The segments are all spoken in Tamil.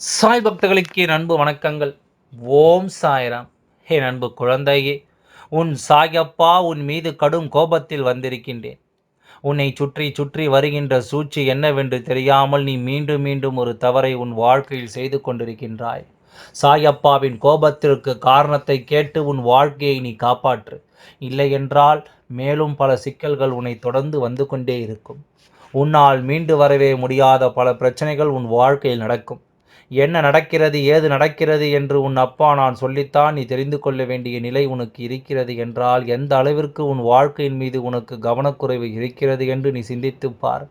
சாய் பக்தர்களுக்கு என் அன்பு வணக்கங்கள். ஓம் சாய்ராம். என் அன்பு குழந்தையே, உன் சாயப்பா உன் மீது கடும் கோபத்தில் வந்திருக்கின்றேன். உன்னை சுற்றி சுற்றி வருகின்ற சூழ்ச்சி என்னவென்று தெரியாமல் நீ மீண்டும் மீண்டும் ஒரு தவறை உன் வாழ்க்கையில் செய்து கொண்டிருக்கின்றாய். சாயப்பாவின் கோபத்திற்கு காரணத்தை கேட்டு உன் வாழ்க்கையை நீ காப்பாற்று. இல்லையென்றால் மேலும் பல சிக்கல்கள் உன்னை தொடர்ந்து வந்து கொண்டே இருக்கும். உன்னால் மீண்டு வரவே முடியாத பல பிரச்சனைகள் உன் வாழ்க்கையில் நடக்கும். என்ன நடக்கிறது, ஏது நடக்கிறது என்று உன் அப்பா நான் சொல்லித்தான் நீ தெரிந்து கொள்ள வேண்டிய நிலை உனக்கு இருக்கிறது என்றால், எந்த அளவிற்கு உன் வாழ்க்கையின் மீது உனக்கு கவனக்குறைவு இருக்கிறது என்று நீ சிந்தித்துப் பார்.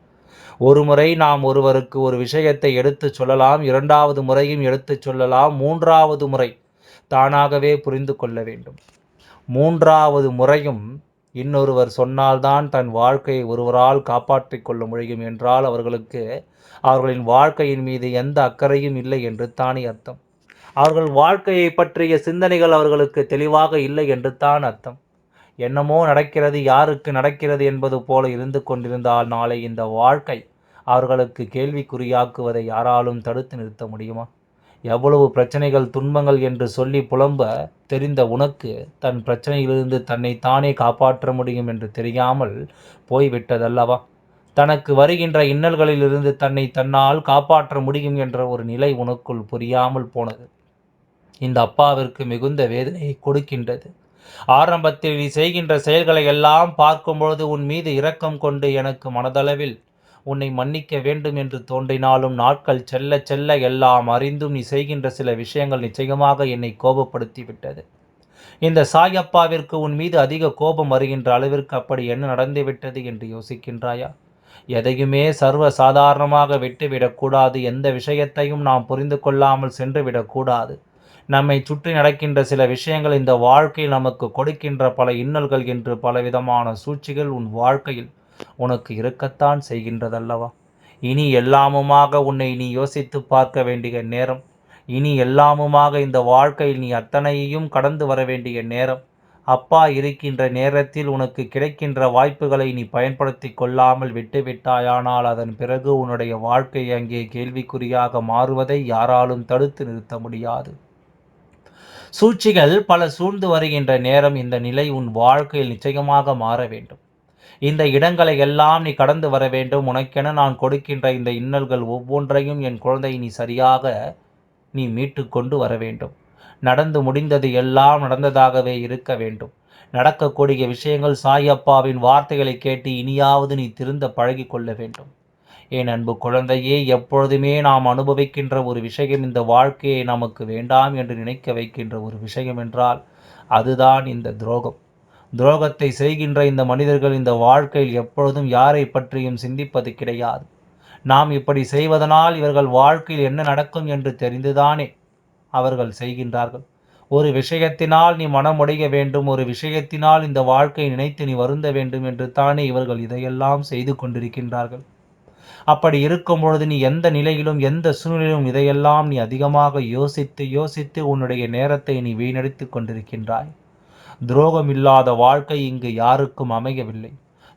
ஒருமுறை நாம் ஒருவருக்கு ஒரு விஷயத்தை எடுத்துச் சொல்லலாம், 2வது முறையும் எடுத்துச் சொல்லலாம், 3வது முறை தானாகவே புரிந்து கொள்ள வேண்டும். 3வது முறையும் இன்னொருவர் சொன்னால்தான் தன் வாழ்க்கையை ஒருவரால் காப்பாற்றிக் கொள்ள முடியும் என்றால், அவர்களின் வாழ்க்கையின் மீது எந்த அக்கறையும் இல்லை என்று தானே அர்த்தம். அவர்கள் வாழ்க்கையை பற்றிய சிந்தனைகள் அவர்களுக்கு தெளிவாக இல்லை என்று தான் அர்த்தம். என்னமோ நடக்கிறது, யாருக்கு நடக்கிறது என்பது போல இருந்து கொண்டிருந்தால் நாளை இந்த வாழ்க்கை அவர்களுக்கு கேள்விக்குறியாக்குவதை யாராலும் தடுத்து நிறுத்த முடியுமா? எவ்வளவு பிரச்சனைகள், துன்பங்கள் என்று சொல்லி புலம்ப தெரிந்த உனக்கு தன் பிரச்சனையிலிருந்து தன்னை தானே காப்பாற்ற முடியும் என்று தெரியாமல் போய்விட்டதல்லவா? தனக்கு வருகின்ற இன்னல்களிலிருந்து தன்னை தன்னால் காப்பாற்ற முடியும் என்ற ஒரு நிலை உனக்குள் புரியாமல் போனது. இந்த அப்பாவிற்கு மிகுந்த வேதனையை கொடுக்கின்றது. ஆரம்பத்தில் நீ செய்கின்ற செயல்களை எல்லாம் பார்க்கும்பொழுது உன் மீது இரக்கம் கொண்டு எனக்கு மனதளவில் உன்னை மன்னிக்க வேண்டும் என்று தோன்றினாலும் நாட்கள் செல்ல செல்ல எல்லாம் அறிந்தும் நீ செய்கின்ற சில விஷயங்கள் நிச்சயமாக என்னை கோபப்படுத்தி விட்டது. இந்த சாயப்பாவிற்கு உன் மீது அதிக கோபம் வருகின்ற அளவிற்கு அப்படி என்ன நடந்துவிட்டது என்று யோசிக்கின்றாயா? எதையுமே சர்வ சாதாரணமாக விட்டுவிடக்கூடாது. எந்த விஷயத்தையும் நாம் புரிந்து கொள்ளாமல் சென்றுவிடக்கூடாது. நம்மை சுற்றி நடக்கின்ற சில விஷயங்கள் இந்த வாழ்க்கையில் நமக்கு கொடுக்கின்ற பல இன்னல்கள் என்று பலவிதமான சூழ்ச்சிகள் உன் வாழ்க்கையில் உனக்கு இருக்கத்தான் செய்கின்றதல்லவா? இனி எல்லாமுமாக உன்னை நீ யோசித்து பார்க்க வேண்டிய நேரம். இனி எல்லாமுமாக இந்த வாழ்க்கையில் நீ அத்தனையையும் கடந்து வர வேண்டிய நேரம். அப்பா இருக்கின்ற நேரத்தில் உனக்கு கிடைக்கின்ற வாய்ப்புகளை நீ பயன்படுத்தி கொள்ளாமல் விட்டுவிட்டாயானால் அதன் பிறகு உன்னுடைய வாழ்க்கை அங்கே கேள்விக்குறியாக மாறுவதை யாராலும் தடுத்து நிறுத்த முடியாது. சூழ்ச்சிகள் பல சூழ்ந்து வருகின்ற நேரம். இந்த நிலை உன் வாழ்க்கையில் நிச்சயமாக மாற வேண்டும். இந்த இடங்களை எல்லாம் நீ கடந்து வர வேண்டும். உனக்கென நான் கொடுக்கின்ற இந்த இன்னல்கள் ஒவ்வொன்றையும் என் குழந்தை நீ மீட்டு கொண்டு வர வேண்டும். நடந்து முடிந்தது எல்லாம் நடந்ததாகவே இருக்க வேண்டும். நடக்கக்கூடிய விஷயங்கள் சாயப்பாவின் வார்த்தைகளை கேட்டு இனியாவது நீ திருந்த பழகி கொள்ள வேண்டும். என் அன்பு குழந்தையே, எப்பொழுதுமே நாம் அனுபவிக்கின்ற ஒரு விஷயம் இந்த வாழ்க்கையை நமக்கு வேண்டாம் என்று நினைக்க வைக்கின்ற ஒரு விஷயம் என்றால் அதுதான் இந்த துரோகம். துரோகத்தை செய்கின்ற இந்த மனிதர்கள் இந்த வாழ்க்கையில் எப்பொழுதும் யாரை பற்றியும் சிந்திப்பது கிடையாது. நாம் இப்படி செய்வதனால் இவர்கள் வாழ்க்கையில் என்ன நடக்கும் என்று தெரிந்துதானே அவர்கள் செய்கின்றார்கள். ஒரு விஷயத்தினால் நீ மனமுடைய வேண்டும், ஒரு விஷயத்தினால் இந்த வாழ்க்கையை நினைத்து நீ வருந்த வேண்டும் என்று தானே இவர்கள் இதையெல்லாம் செய்து கொண்டிருக்கின்றார்கள். அப்படி இருக்கும் பொழுது நீ எந்த நிலையிலும் எந்த சூழ்நிலையிலும் இதையெல்லாம் நீ அதிகமாக யோசித்து யோசித்து உன்னுடைய நேரத்தை நீ வீணடித்து கொண்டிருக்கின்றாய். துரோகம் இல்லாத வாழ்க்கை இங்கு யாருக்கும் அமையவில்லை.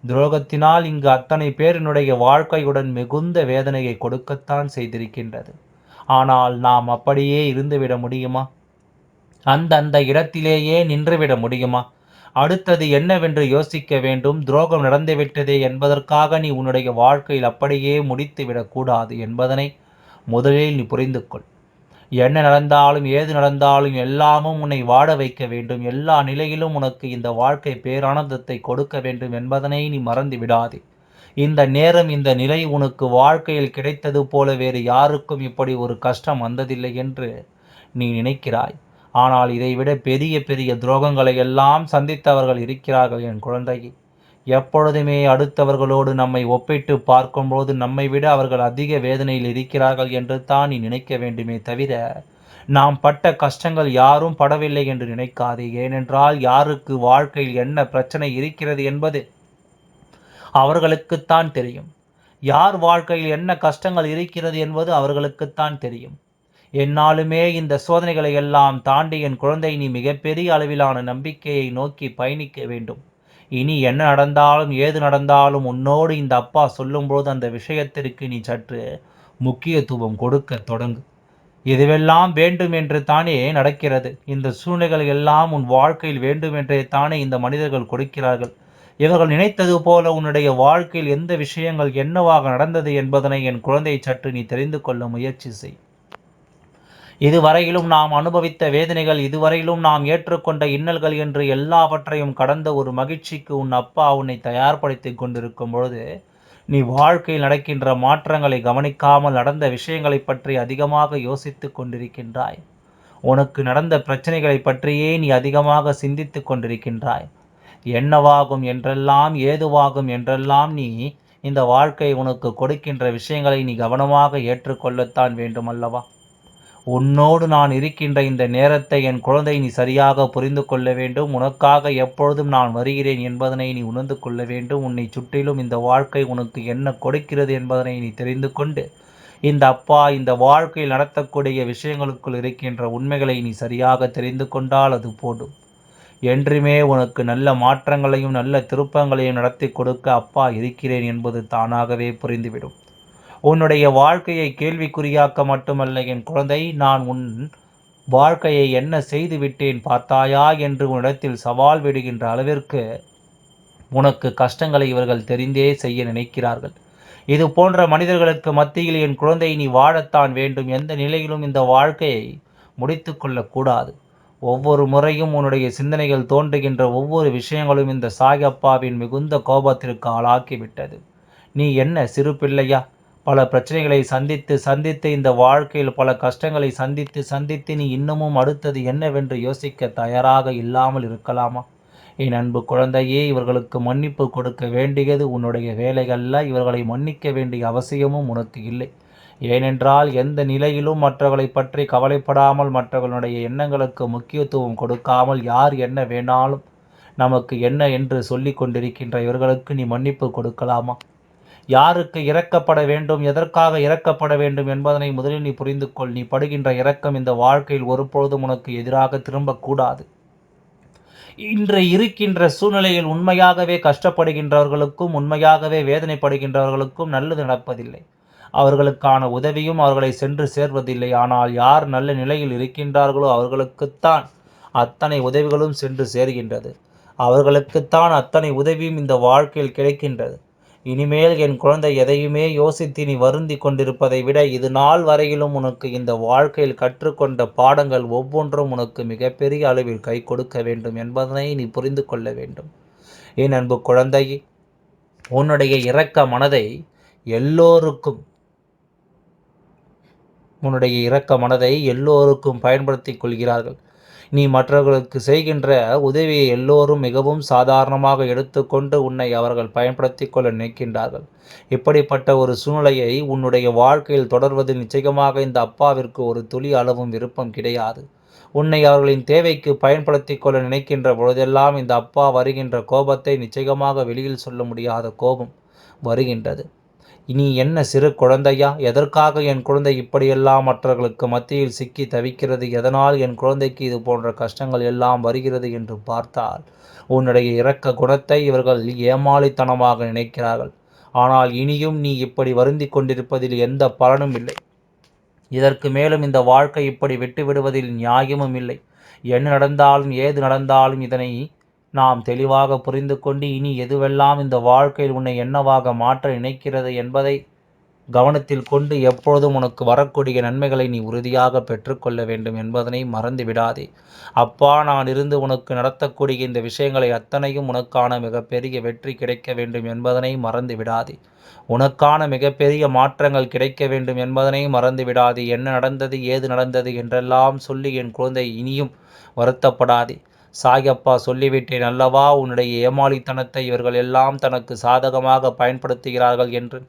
துரோகத்தினால் இங்கு அத்தனை பேரினுடைய வாழ்க்கையுடன் மிகுந்த வேதனையை கொடுக்கத்தான் செய்திருக்கின்றது. ஆனால் நாம் அப்படியே இருந்துவிட முடியுமா? அந்த இடத்திலேயே நின்றுவிட முடியுமா? அடுத்தது என்னவென்று யோசிக்க வேண்டும். துரோகம் நடந்துவிட்டதே என்பதற்காக நீ உன்னுடைய வாழ்க்கையில் அப்படியே முடித்து விடக்கூடாது என்பதனை முதலில் நீ புரிந்து கொள். என்ன நடந்தாலும் ஏது நடந்தாலும் எல்லாமும் உன்னை வாட வைக்க வேண்டும். எல்லா நிலையிலும் உனக்கு இந்த வாழ்க்கை பேரானந்தத்தை கொடுக்க வேண்டும் என்பதனை நீ மறந்து விடாதே. இந்த நேரம், இந்த நிலை உனக்கு வாழ்க்கையில் கிடைத்தது போல வேறு யாருக்கும் இப்படி ஒரு கஷ்டம் வந்ததில்லை என்று நீ நினைக்கிறாய். ஆனால் இதைவிட பெரிய பெரிய துரோகங்களை எல்லாம் சந்தித்தவர்கள் இருக்கிறார்கள் என் குழந்தையே. எப்பொழுதுமே அடுத்தவர்களோடு நம்மை ஒப்பிட்டு பார்க்கும்போது நம்மை விட அவர்கள் அதிக வேதனையில் இருக்கிறார்கள் என்று தான் நீ நினைக்க வேண்டுமே தவிர, நாம் பட்ட கஷ்டங்கள் யாரும் படவில்லை என்று நினைக்காதே. ஏனென்றால் யாருக்கு வாழ்க்கையில் என்ன பிரச்சனை இருக்கிறது என்பது அவர்களுக்குத்தான் தெரியும். யார் வாழ்க்கையில் என்ன கஷ்டங்கள் இருக்கிறது என்பது அவர்களுக்குத்தான் தெரியும். என்னாலுமே இந்த சோதனைகளை எல்லாம் தாண்டி என் குழந்தை நீ மிகப்பெரிய அளவிலான நம்பிக்கையை நோக்கி பயணிக்க வேண்டும். இனி என்ன நடந்தாலும் ஏது நடந்தாலும் உன்னோடு இந்த அப்பா சொல்லும்போது அந்த விஷயத்திற்கு நீ சற்று முக்கியத்துவம் கொடுக்க தொடங்கு. இதுவெல்லாம் வேண்டும் என்று தானே நடக்கிறது. இந்த சூழ்நிலைகள் எல்லாம் உன் வாழ்க்கையில் வேண்டும் என்றே தானே இந்த மனிதர்கள் கொடுக்கிறார்கள். இவர்கள் நினைத்தது போல உன்னுடைய வாழ்க்கையில் எந்த விஷயங்கள் என்னவாக நடந்தது என்பதனை என் குழந்தை சற்று நீ தெரிந்து கொள்ள முயற்சி செய். இதுவரையிலும் நாம் அனுபவித்த வேதனைகள், இதுவரையிலும் நாம் ஏற்றுக்கொண்ட இன்னல்கள் என்று எல்லாவற்றையும் கடந்த ஒரு மகிழ்ச்சிக்கு உன் அப்பா உன்னை தயார்படுத்திக் கொண்டிருக்கும் பொழுது, நீ வாழ்க்கையில் நடக்கின்ற மாற்றங்களை கவனிக்காமல் நடந்த விஷயங்களைப் பற்றி அதிகமாக யோசித்துக் கொண்டிருக்கின்றாய். உனக்கு நடந்த பிரச்சனைகளைப் பற்றியே நீ அதிகமாக சிந்தித்துக் கொண்டிருக்கின்றாய். என்னவாகும் என்றெல்லாம், ஏதுவாகும் என்றெல்லாம் நீ இந்த வாழ்க்கை உனக்கு கொடுக்கின்ற விஷயங்களை நீ கவனமாக ஏற்றுக்கொள்ளத்தான் வேண்டுமல்லவா? உன்னோடு நான் இருக்கின்ற இந்த நேரத்தை என் குழந்தை நீ சரியாக புரிந்து கொள்ள வேண்டும். உனக்காக எப்பொழுதும் நான் வருகிறேன் என்பதனை நீ உணர்ந்து கொள்ள வேண்டும். உன்னை சுற்றிலும் இந்த வாழ்க்கை உனக்கு என்ன கொடுக்கிறது என்பதனை நீ தெரிந்து கொண்டு, இந்த அப்பா இந்த வாழ்க்கையில் நடத்தக்கூடிய விஷயங்களுக்குள் இருக்கின்ற உண்மைகளை நீ சரியாக தெரிந்து கொண்டால் அது போதும். என்றுமே உனக்கு நல்ல மாற்றங்களையும் நல்ல திருப்பங்களையும் நடத்தி கொடுக்க அப்பா இருக்கிறேன் என்பது தானாகவே புரிந்துவிடும். உன்னுடைய வாழ்க்கையை கேள்விக்குறியாக்க மட்டுமல்ல என் குழந்தை, நான் உன் வாழ்க்கையை என்ன செய்து விட்டேன் பார்த்தாயா என்று உன்னிடத்தில் சவால் விடுகின்ற அளவிற்கு உனக்கு கஷ்டங்களை இவர்கள் தெரிந்தே செய்ய நினைக்கிறார்கள். இது போன்ற மனிதர்களுக்கு மத்தியில் என் குழந்தை நீ வாழத்தான் வேண்டும். எந்த நிலையிலும் இந்த வாழ்க்கையை முடித்து கொள்ளக்கூடாது. ஒவ்வொரு முறையும் உன்னுடைய சிந்தனைகள் தோன்றுகின்ற ஒவ்வொரு விஷயங்களும் இந்த சாயப்பாவின் மிகுந்த கோபத்திற்கு ஆளாக்கிவிட்டது. நீ என்ன சிறு பிள்ளையா? பல பிரச்சனைகளை சந்தித்து சந்தித்து இந்த வாழ்க்கையில் பல கஷ்டங்களை சந்தித்து சந்தித்து நீ இன்னமும் அடுத்தது என்னவென்று யோசிக்க தயாராக இல்லாமல் இருக்கலாமா? என் அன்பு குழந்தையே, இவர்களுக்கு மன்னிப்பு கொடுக்க வேண்டியது உன்னுடைய வேலையல்ல. இவர்களை மன்னிக்க வேண்டிய அவசியமும் உனக்கு இல்லை. ஏனென்றால் எந்த நிலையிலும் மற்றவர்களை பற்றி கவலைப்படாமல், மற்றவர்களுடைய எண்ணங்களுக்கு முக்கியத்துவம் கொடுக்காமல், யார் என்ன வேணாலும் நமக்கு என்ன என்று சொல்லி கொண்டிருக்கின்ற இவர்களுக்கு நீ மன்னிப்பு கொடுக்கலாமா? யாருக்கு இரக்கப்பட வேண்டும், எதற்காக இரக்கப்பட வேண்டும் என்பதனை முதலில் நீ புரிந்து கொள். நீ படுகின்ற இரக்கம் இந்த வாழ்க்கையில் ஒருபொழுதும் உனக்கு எதிராக திரும்பக்கூடாது. இன்று இருக்கின்ற சூழ்நிலையில் உண்மையாகவே கஷ்டப்படுகின்றவர்களுக்கும் உண்மையாகவே வேதனைப்படுகின்றவர்களுக்கும் நல்லது நடப்பதில்லை. அவர்களுக்கான உதவியும் அவர்களை சென்று சேர்வதில்லை. ஆனால் யார் நல்ல நிலையில் இருக்கின்றார்களோ அவர்களுக்குத்தான் அத்தனை உதவிகளும் சென்று சேர்கின்றது. அவர்களுக்குத்தான் அத்தனை உதவியும் இந்த வாழ்க்கையில் கிடைக்கின்றது. இனிமேல் என் குழந்தை எதையுமே யோசித்து நீ வருந்தி கொண்டிருப்பதை விட, இது நாள் வரையிலும் உனக்கு இந்த வாழ்க்கையில் கற்றுக்கொண்ட பாடங்கள் ஒவ்வொன்றும் உனக்கு மிகப்பெரிய அளவில் கை கொடுக்க வேண்டும் என்பதனை நீ புரிந்து கொள்ள வேண்டும். என் அன்பு குழந்தையே, உன்னுடைய இரக்க மனதை எல்லோருக்கும் உன்னுடைய இரக்க மனதை எல்லோருக்கும் பயன்படுத்தி கொள்கிறார்கள். நீ மற்றவர்களுக்கு செய்கின்ற உதவியை எல்லோரும் மிகவும் சாதாரணமாக எடுத்துக்கொண்டு உன்னை அவர்கள் பயன்படுத்தி கொள்ள நினைக்கின்றார்கள். இப்படிப்பட்ட ஒரு சூழ்நிலையை உன்னுடைய வாழ்க்கையில் தொடர்வதில் நிச்சயமாக இந்த அப்பாவிற்கு ஒரு துளி அளவும் விருப்பம் கிடையாது. உன்னை அவர்களின் தேவைக்கு பயன்படுத்தி கொள்ள நினைக்கின்ற பொழுதெல்லாம் இந்த அப்பா வருகின்ற கோபத்தை நிச்சயமாக வெளியில் சொல்ல முடியாத கோபம் வருகின்றது. இனி என்ன சிறு குழந்தையா? எதற்காக என் குழந்தை இப்படியெல்லாம் மற்றவர்களுக்கு மத்தியில் சிக்கி தவிக்கிறது? எதனால் என் குழந்தைக்கு இது போன்ற கஷ்டங்கள் எல்லாம் வருகிறது என்று பார்த்தால், உன்னுடைய இரக்க குணத்தை இவர்கள் ஏமாளித்தனமாக நினைக்கிறார்கள். ஆனால் இனியும் நீ இப்படி வருந்தி கொண்டிருப்பதில் எந்த பலனும் இல்லை. இதற்கு மேலும் இந்த வாழ்க்கை இப்படி விட்டு விடுவதில் நியாயமும் இல்லை. என்ன நடந்தாலும் ஏது நடந்தாலும் இதனை நாம் தெளிவாக புரிந்து கொண்டு, இனி எதுவெல்லாம் இந்த வாழ்க்கையில் உன்னை என்னவாக மாற்ற நினைக்கிறது என்பதை கவனத்தில் கொண்டு எப்பொழுதும் உனக்கு வரக்கூடிய நன்மைகளை நீ உறுதியாக பெற்றுக்கொள்ள வேண்டும் என்பதனை மறந்து விடாதே. அப்பா நான் இருந்து உனக்கு நடத்தக்கூடிய இந்த விஷயங்களை அத்தனையும் உனக்கான மிகப்பெரிய வெற்றி கிடைக்க வேண்டும் என்பதனை மறந்து விடாதே. உனக்கான மிகப்பெரிய மாற்றங்கள் கிடைக்க வேண்டும் என்பதனை மறந்து விடாதே. என்ன நடந்தது, ஏது நடந்தது என்றெல்லாம் சொல்லி என் குழந்தை இனியும் வருத்தப்படாதே. சாயப்பா சொல்லிவிட்டேன் அல்லவா, உன்னுடைய ஏமாளித்தனத்தை இவர்கள் எல்லாம் தனக்கு சாதகமாக பயன்படுத்துகிறார்கள் என்று.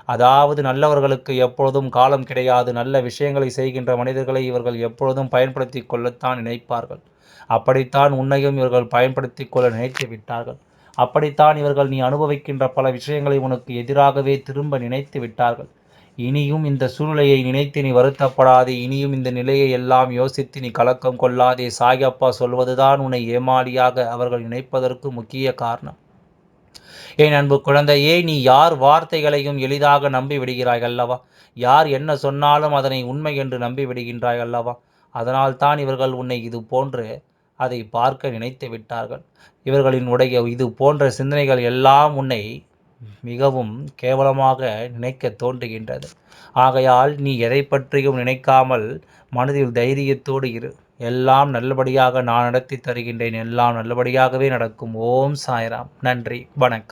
அதாவது நல்லவர்களுக்கு எப்பொழுதும் காலம் கிடையாது. நல்ல விஷயங்களை செய்கின்ற மனிதர்களை இவர்கள் எப்பொழுதும் பயன்படுத்தி கொள்ளத்தான் நினைப்பார்கள். அப்படித்தான் உன்னையும் இவர்கள் பயன்படுத்தி கொள்ள நினைத்து விட்டார்கள். அப்படித்தான் இவர்கள் நீ அனுபவிக்கின்ற பல விஷயங்களை உனக்கு எதிராகவே திரும்ப நினைத்து விட்டார்கள். இனியும் இந்த சூழ்நிலையை நினைத்து நீ வருத்தப்படாதே. இனியும் இந்த நிலையை எல்லாம் யோசித்து நீ கலக்கம் கொள்ளாதே. சாயப்பா சொல்வதுதான் உன்னை ஏமாளியாக அவர்கள் நினைப்பதற்கு முக்கிய காரணம். என் அன்பு குழந்தையே, நீ யார் வார்த்தைகளையும் எளிதாக நம்பி விடுகிறாய் அல்லவா? யார் என்ன சொன்னாலும் அதனை உண்மை என்று நம்பி விடுகின்றாய் அல்லவா? அதனால்தான் இவர்கள் உன்னை இது போன்று அதை பார்க்க நினைத்து விட்டார்கள். இவர்களின் இது போன்ற சிந்தனைகள் எல்லாம் உன்னை மிகவும் கேவலமாக நினைக்க தோன்றுகின்றது. ஆகையால் நீ எதை பற்றியும் நினைக்காமல் மனதில் தைரியத்தோடு இரு. எல்லாம் நல்லபடியாக நான் நடத்தி தருகின்றேன். எல்லாம் நல்லபடியாகவே நடக்கும். ஓம் சாய்ராம். நன்றி. வணக்கம்.